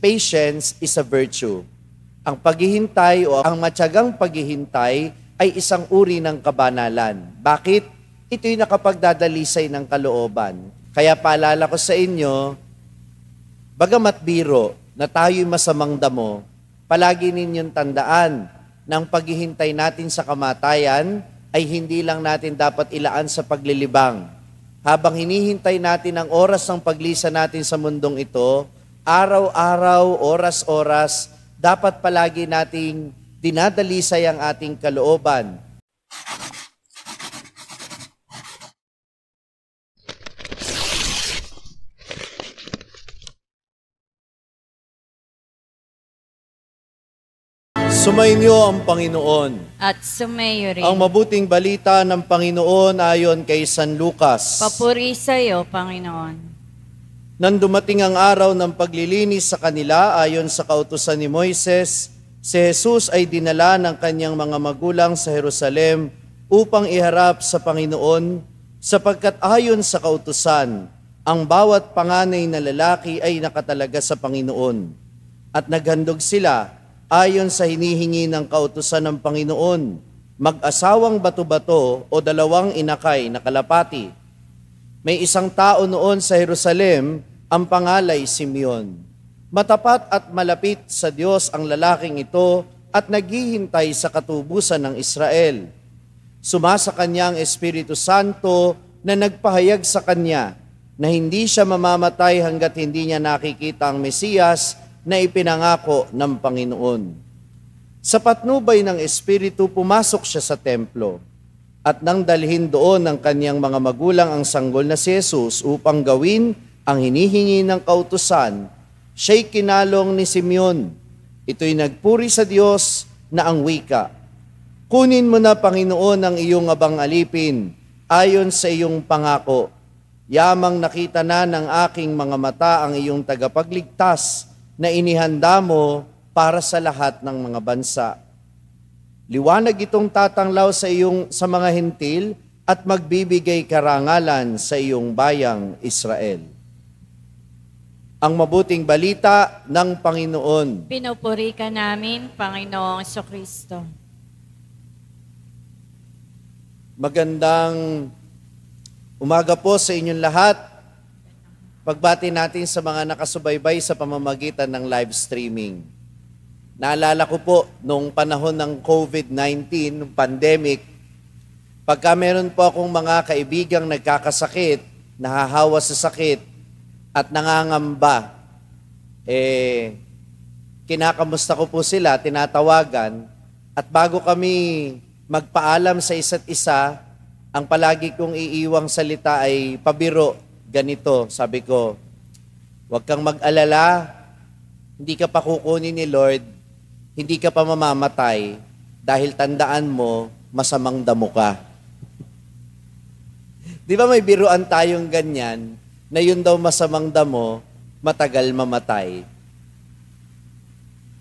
patience is a virtue. Ang paghihintay o ang matyagang paghihintay ay isang uri ng kabanalan. Bakit? Ito'y nakapagdadalisay ng kalooban. Kaya paalala ko sa inyo, bagamat biro na tayo'y masamang damo, palagi ninyong tandaan na ang paghihintay natin sa kamatayan ay hindi lang natin dapat ilaan sa paglilibang. Habang hinihintay natin ang oras ng paglisa natin sa mundong ito, araw-araw, oras-oras, dapat palagi nating dinadalisay ang ating kalooban. Sumainyo ang Panginoon. At sumayo rin. Ang mabuting balita ng Panginoon ayon kay San Lucas. Papuri sa iyo, Panginoon. Nang dumating ang araw ng paglilinis sa kanila ayon sa kautusan ni Moises, si Jesus ay dinala ng kanyang mga magulang sa Jerusalem upang iharap sa Panginoon, sapagkat ayon sa kautusan, ang bawat panganay na lalaki ay nakatalaga sa Panginoon. At naghandog sila ayon sa hinihingi ng kautusan ng Panginoon, mag-asawang bato-bato o dalawang inakay na kalapati. May isang tao noon sa Jerusalem, ang pangalay Simeon. Matapat at malapit sa Diyos ang lalaking ito at naghihintay sa katubusan ng Israel. Sumasa kanya ang Espiritu Santo na nagpahayag sa kanya na hindi siya mamamatay hanggat hindi niya nakikita ang Mesiyas na ipinangako ng Panginoon. Sa patnubay ng Espiritu, pumasok siya sa templo at nang dalhin doon ng kanyang mga magulang ang sanggol na si Jesus upang gawin ang hinihingi ng kautusan, siya'y kinalong ni Simeon. Ito'y nagpuri sa Diyos na ang wika, kunin mo na, Panginoon, ang iyong abang alipin ayon sa iyong pangako. Yamang nakita na ng aking mga mata ang iyong tagapagligtas na inihanda mo para sa lahat ng mga bansa. Liwanag itong tatanglaw sa mga hentil at magbibigay karangalan sa iyong bayang Israel. Ang mabuting balita ng Panginoon. Pinupuri ka namin, Panginoong Jesucristo. Magandang umaga po sa inyong lahat. Pagbati natin sa mga nakasubaybay sa pamamagitan ng live streaming. Naalala ko po, noong panahon ng COVID-19, pandemic, pagka meron po akong mga kaibigang nagkakasakit, nahahawa sa sakit, at nangangamba, kinakamusta ko po sila, tinatawagan, at bago kami magpaalam sa isa't isa, ang palagi kong iiwang salita ay pabiro, ganito, sabi ko, huwag kang mag-alala, hindi ka pa kukunin ni Lord, hindi ka pa mamamatay, dahil tandaan mo, masamang damo ka. Di ba may biruan tayong ganyan, na yun daw masamang damo, matagal mamatay.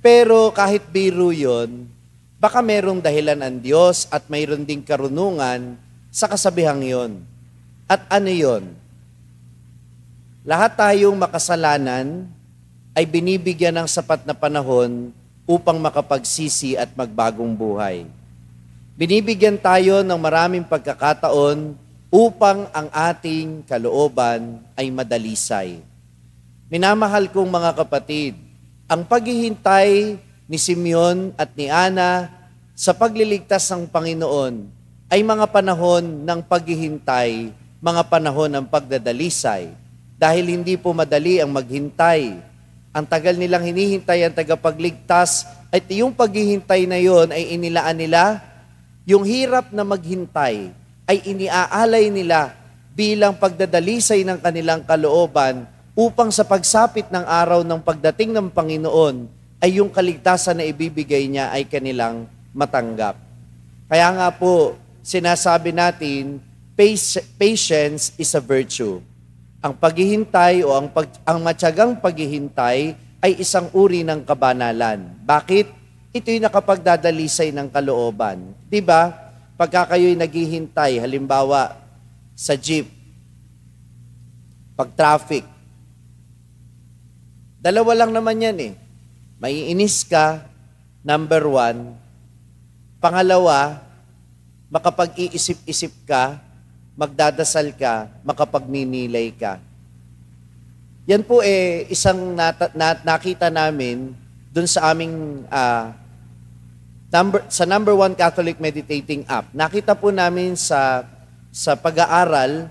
Pero kahit biro yun, baka merong dahilan ang Diyos at mayroon ding karunungan sa kasabihang yun. At ano yun? Lahat tayong makasalanan ay binibigyan ng sapat na panahon upang makapagsisi at magbagong buhay. Binibigyan tayo ng maraming pagkakataon upang ang ating kalooban ay madalisay. Minamahal kong mga kapatid, ang paghihintay ni Simeon at ni Ana sa pagliligtas ng Panginoon ay mga panahon ng paghihintay, mga panahon ng pagdadalisay. Dahil hindi po madali ang maghintay. Ang tagal nilang hinihintay ang tagapagligtas at yung paghihintay na yon ay inilaan nila. Yung hirap na maghintay ay iniaalay nila bilang pagdadalisay ng kanilang kalooban upang sa pagsapit ng araw ng pagdating ng Panginoon ay yung kaligtasan na ibibigay niya ay kanilang matanggap. Kaya nga po, sinasabi natin, patience is a virtue. Ang paghihintay o ang matyagang paghihintay ay isang uri ng kabanalan. Bakit? Ito'y nakapagdadalisay ng kalooban. Diba? Pagka kayo'y naghihintay, halimbawa sa jeep, pag traffic, Dalawa lang naman yan eh. Maiinis ka, number 1. Pangalawa, makapag-iisip-isip ka, magdadasal ka, makapagninilay ka. Yan po isang nakita namin dun sa aming number 1 Catholic Meditating App. Nakita po namin sa pag-aaral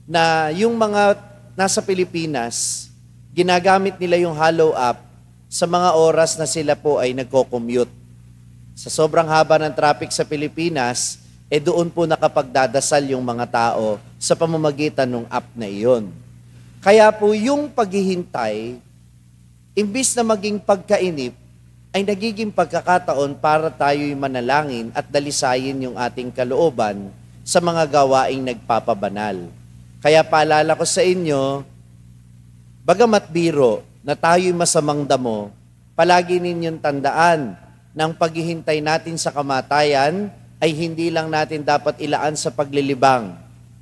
na yung mga nasa Pilipinas, ginagamit nila yung Hallow app sa mga oras na sila po ay nagko-commute. Sa sobrang haba ng traffic sa Pilipinas, doon po nakapagdadasal yung mga tao sa pamamagitan ng app na iyon. Kaya po yung paghihintay, imbis na maging pagkainip, ay nagiging pagkakataon para tayo'y manalangin at dalisayin yung ating kalooban sa mga gawaing nagpapabanal. Kaya paalala ko sa inyo, bagamat biro na tayo'y masamang damo, palagi ninyong tandaan na ang paghihintay natin sa kamatayan ay hindi lang natin dapat ilaan sa paglilibang.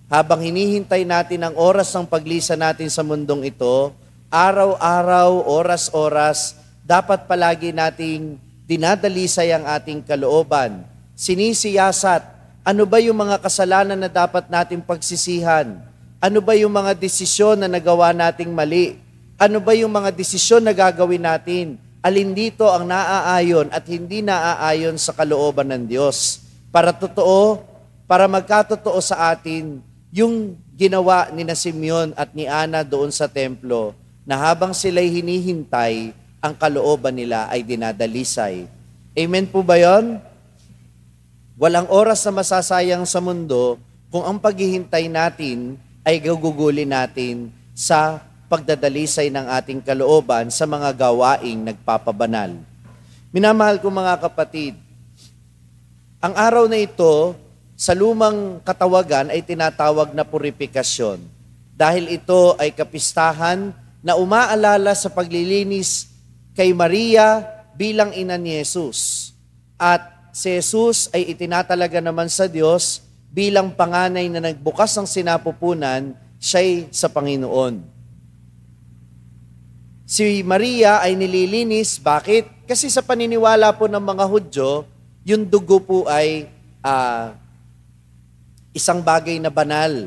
Habang hinihintay natin ang oras ng paglisa natin sa mundong ito, araw-araw, oras-oras, dapat palagi nating dinadalisay ang ating kalooban. Sinisiyasat, ano ba yung mga kasalanan na dapat nating pagsisihan? Ano ba yung mga desisyon na nagawa nating mali? Ano ba yung mga desisyon na gagawin natin? Alin dito ang naaayon at hindi naaayon sa kalooban ng Diyos? Para magkatotoo sa atin yung ginawa ni Simeon at ni Ana doon sa templo na habang sila'y hinihintay, ang kalooban nila ay dinadalisay. Amen po ba yun? Walang oras na masasayang sa mundo kung ang paghihintay natin ay gugugulin natin sa pagdadalisay ng ating kalooban sa mga gawaing nagpapabanal. Minamahal ko mga kapatid, ang araw na ito, sa lumang katawagan ay tinatawag na purifikasyon. Dahil ito ay kapistahan na umaalala sa paglilinis kay Maria bilang ina ni Jesus. At si Jesus ay itinatalaga naman sa Diyos bilang panganay na nagbukas ng sinapupunan, siya'y sa Panginoon. Si Maria ay nililinis. Bakit? Kasi sa paniniwala po ng mga Hudyo, yung dugo po ay isang bagay na banal.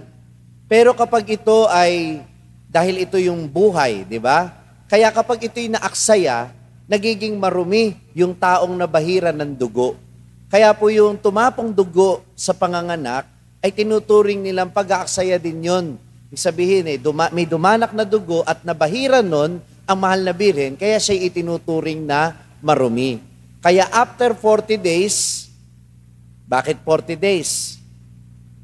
Pero kapag ito ay, dahil ito yung buhay, di ba? Kaya kapag ito'y naaksaya, nagiging marumi yung taong nabahiran ng dugo. Kaya po yung tumapong dugo sa panganganak, ay tinuturing nilang pag-aaksaya din yun. Ibig sabihin, may dumanak na dugo at nabahiran nun ang mahal na birhen, kaya siya itinuturing na marumi. Kaya after 40 days, bakit 40 days?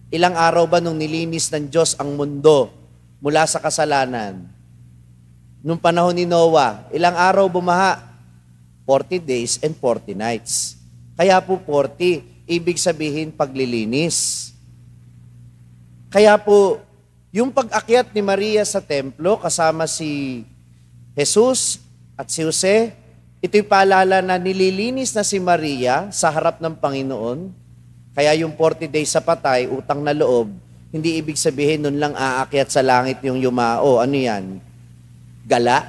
Ilang araw ba nung nilinis ng Diyos ang mundo mula sa kasalanan? Nung panahon ni Noah, ilang araw bumaha? 40 days and 40 nights. Kaya po 40, ibig sabihin paglilinis. Kaya po, yung pag-akyat ni Maria sa templo kasama si Jesus at si Jose, ito'y paalala na nililinis na si Maria sa harap ng Panginoon. Kaya yung 40 days sa patay, utang na loob, hindi ibig sabihin nun lang aakyat sa langit yung yumao. Ano yan? Gala?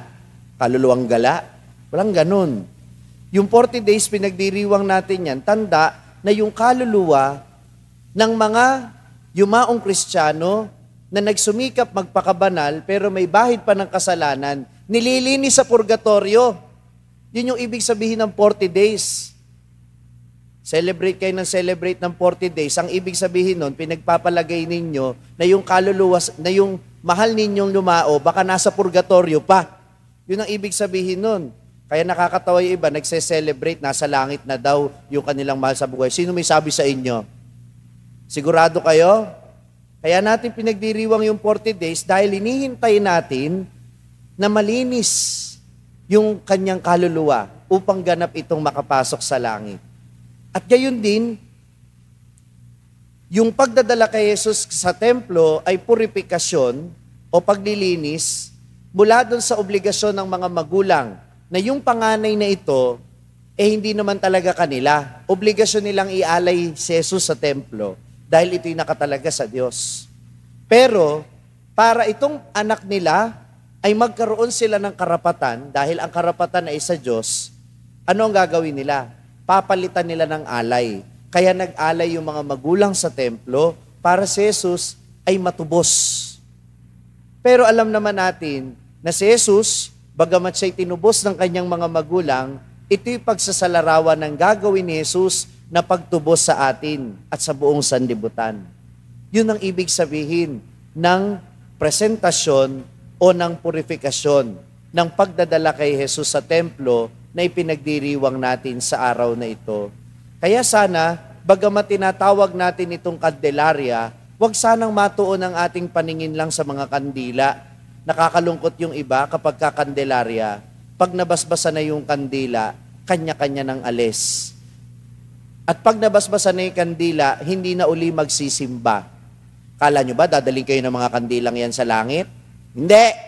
Kaluluwang gala? Walang ganun. Yung 40 days pinagdiriwang natin yan, tanda na yung kaluluwa ng mga yumaong Kristiyano na nagsumikap magpakabanal pero may bahid pa ng kasalanan, nililinis sa purgatorio. Yun yung ibig sabihin ng 40 days. Celebrate kayo ng celebrate ng 40 days. Ang ibig sabihin nun, pinagpapalagay ninyo na yung kaluluwa, na yung mahal ninyong lumao, baka nasa purgatorio pa. Yun ang ibig sabihin nun. Kaya nakakatawa yung iba, nagse-celebrate, nasa langit na daw yung kanilang mahal sa buhay. Sino may sabi sa inyo? Sigurado kayo? Kaya natin pinagdiriwang yung 40 days dahil hinihintay natin na malinis yung kanyang kaluluwa upang ganap itong makapasok sa langit. At gayon din, yung pagdadala kay Jesus sa templo ay purifikasyon o paglilinis mula doon sa obligasyon ng mga magulang na yung panganay na ito, hindi naman talaga kanila. Obligasyon nilang ialay si Jesus sa templo dahil ito'y nakatalaga sa Diyos. Pero, para itong anak nila ay magkaroon sila ng karapatan, dahil ang karapatan ay sa Diyos, ano ang gagawin nila? Papalitan nila ng alay. Kaya nag-alay yung mga magulang sa templo para si Jesus ay matubos. Pero alam naman natin na si Jesus, bagamat siya'y tinubos ng kanyang mga magulang, ito'y pagsasalarawan ng gagawin ni Jesus na pagtubos sa atin at sa buong sanlibutan. Yun ang ibig sabihin ng presentasyon o ng purifikasyon ng pagdadala kay Jesus sa templo na ipinagdiriwang natin sa araw na ito. Kaya sana, bagamat tinatawag natin itong Candelaria, huwag sanang matuon ang ating paningin lang sa mga kandila. Nakakalungkot yung iba kapag Candelaria, pag nabasbasa na yung kandila, kanya-kanya ng alis. At pag nabasbasa na yung kandila, hindi na uli magsisimba. Kala nyo ba, dadaling kayo ng mga kandilang yan sa langit? Hindi!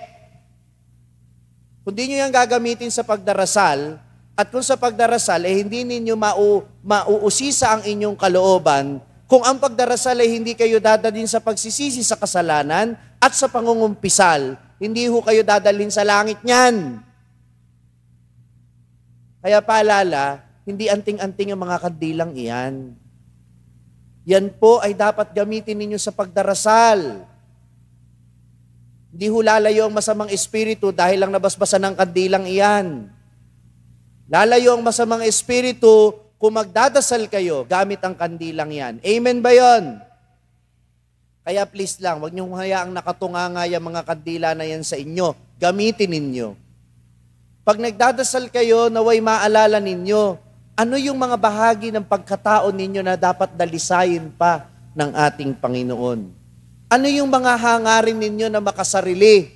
Kung di nyo yan gagamitin sa pagdarasal, at kung sa pagdarasal, hindi ninyo mauusisa ang inyong kalooban, kung ang pagdarasal ay hindi kayo dadalhin sa pagsisisi sa kasalanan at sa pangungumpisal, hindi ho kayo dadalhin sa langit niyan. Kaya paalala, hindi anting-anting ang mga kandilang iyan. Yan po ay dapat gamitin ninyo sa pagdarasal. Hindi ho lalayo ang masamang espiritu dahil lang nabasbasan ng kandilang iyan. Lalayo ang masamang espiritu kung magdadasal kayo gamit ang kandilang yan. Amen ba yon? Kaya please lang, huwag niyong hayaang nakatunganga yung mga kandila na yan sa inyo. Gamitin ninyo. Pag nagdadasal kayo, naway maalala ninyo, ano yung mga bahagi ng pagkatao ninyo na dapat dalisayin pa ng ating Panginoon? Ano yung mga hangarin ninyo na makasarili?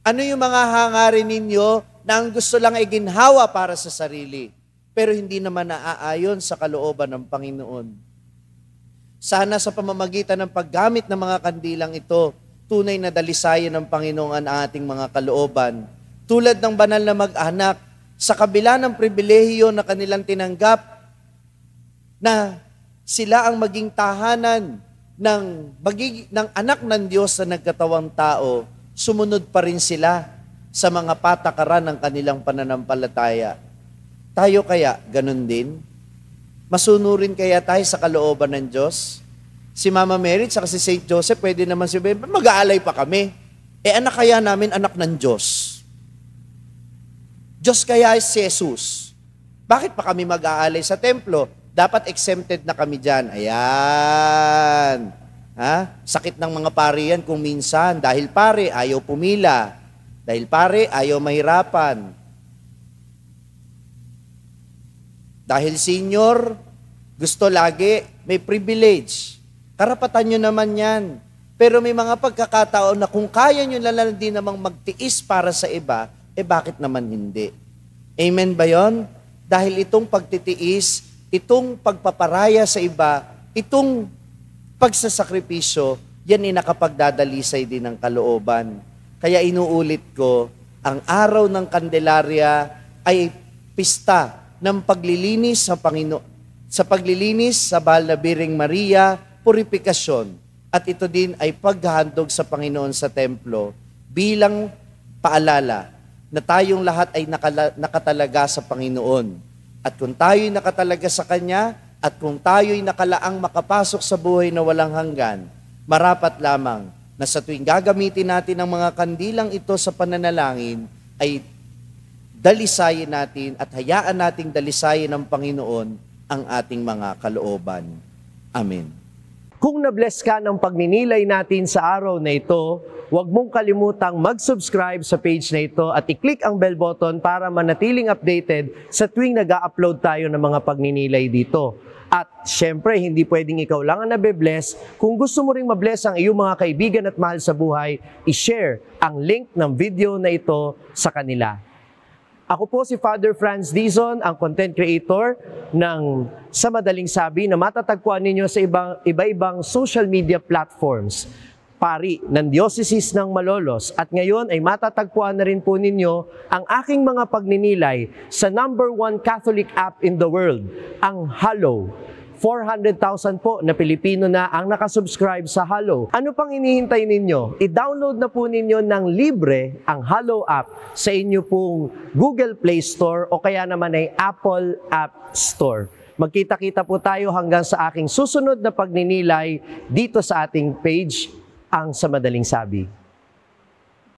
Ano yung mga hangarin ninyo na ang gusto lang ay ginhawa para sa sarili, pero hindi naman naaayon sa kalooban ng Panginoon? Sana sa pamamagitan ng paggamit ng mga kandilang ito, tunay na dalisayan ng Panginoon ang ating mga kalooban. Tulad ng banal na mag-anak, sa kabila ng pribilehiyo na kanilang tinanggap, na sila ang maging tahanan ng anak ng Diyos na nagkatawang tao, sumunod pa rin sila sa mga patakaran ng kanilang pananampalataya. Tayo kaya ganun din? Masunurin kaya tayo sa kalooban ng Diyos? Si Mama Mary at si St. Joseph, pwede naman sabihin, mag-aalay pa kami. Anak kaya namin, anak ng Diyos. Diyos kaya si Jesus. Bakit pa kami mag-aalay sa templo? Dapat exempted na kami dyan. Ayan. Sakit ng mga pare yan kung minsan. Dahil pare, ayaw pumila. Dahil pare, ayaw mahirapan. Dahil senior, gusto lagi, may privilege. Karapatan nyo naman yan. Pero may mga pagkakataon na kung kaya nyo lang din namang magtiis para sa iba, bakit naman hindi? Amen ba yon? Dahil itong pagtitiis, itong pagpaparaya sa iba, itong pagsasakripisyo, yan ay nakapagdadalisay din ng kalooban. Kaya inuulit ko, ang araw ng Candelaria ay pista ng paglilinis sa Panginoon, sa paglilinis sa Bahal na Birheng Maria, purifikasyon. At ito din ay paghahandog sa Panginoon sa templo bilang paalala na tayong lahat ay nakatalaga sa Panginoon. At kung tayo'y nakatalaga sa Kanya, at kung tayo'y nakalaang makapasok sa buhay na walang hanggan, marapat lamang na sa tuwing gagamitin natin ang mga kandilang ito sa pananalangin, ay dalisayin natin at hayaan nating dalisayin ng Panginoon ang ating mga kalooban. Amen. Kung na-bless ka ng pagninilay natin sa araw na ito, huwag mong kalimutang mag-subscribe sa page na ito at i-click ang bell button para manatiling updated sa tuwing nag-upload tayo ng mga pagninilay dito. At syempre, hindi pwedeng ikaw lang ang nabe-bless. Kung gusto mo ring ma-bless ang iyong mga kaibigan at mahal sa buhay, i-share ang link ng video na ito sa kanila. Ako po si Father Franz Dizon, ang content creator ng Sa Madaling Sabi na matatagpuan ninyo sa iba-ibang social media platforms. Pari ng Diocese ng Malolos at ngayon ay matatagpuan na rin po ninyo ang aking mga pagninilay sa #1 Catholic app in the world, ang Hallow. 400,000 po na Pilipino na ang nakasubscribe sa Halo. Ano pang hinihintay ninyo? I-download na po ninyo ng libre ang Halo app sa inyo pong Google Play Store o kaya naman ay Apple App Store. Magkita-kita po tayo hanggang sa aking susunod na pagninilay dito sa ating page, ang Sa Madaling Sabi.